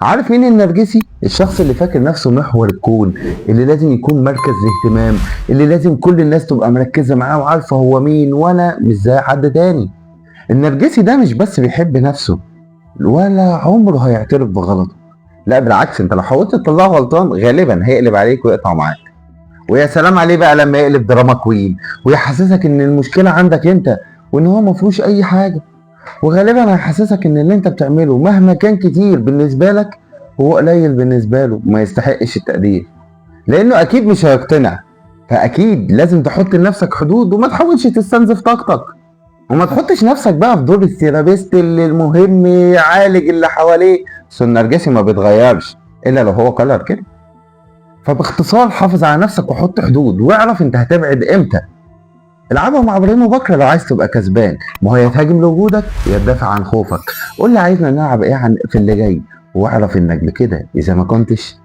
عارف مين النرجسي؟ الشخص اللي فاكر نفسه محور الكون، اللي لازم يكون مركز الاهتمام، اللي لازم كل الناس تبقى مركزة معاه وعارفة هو مين وانا مش زي حد تاني. النرجسي ده مش بس بيحب نفسه ولا عمره هيعترف بغلطه، لا بالعكس، انت لو حاولت تطلعه غلطان غالبا هيقلب عليك ويقطع معاك. ويا سلام عليه بقى لما يقلب دراما كوين ويحسسك ان المشكلة عندك انت وان هو مفهوش اي حاجة. وغالبا هيحسسك ان اللي انت بتعمله مهما كان كتير بالنسبة لك هو قليل بالنسبة له وما يستحقش التقدير، لانه اكيد مش هيقتنع. فاكيد لازم تحط لنفسك حدود وما تحاولش تستنزف طاقتك، وما تحطش نفسك بقى في دور الثيرابيست اللي المهم يعالج اللي حواليه. بس النرجسي ما بيتغيرش الا لو هو قرر كده. فباختصار حافظ على نفسك وحط حدود واعرف انت هتبعد امتى. العبها مع ابراهيم وبكره لو عايز تبقى كسبان، ما هو يا تهاجم لوجودك يا تدافع عن خوفك. قول لي عايزنا نلعب ايه في اللي جاي، واعرف انك بكده اذا ما كنتش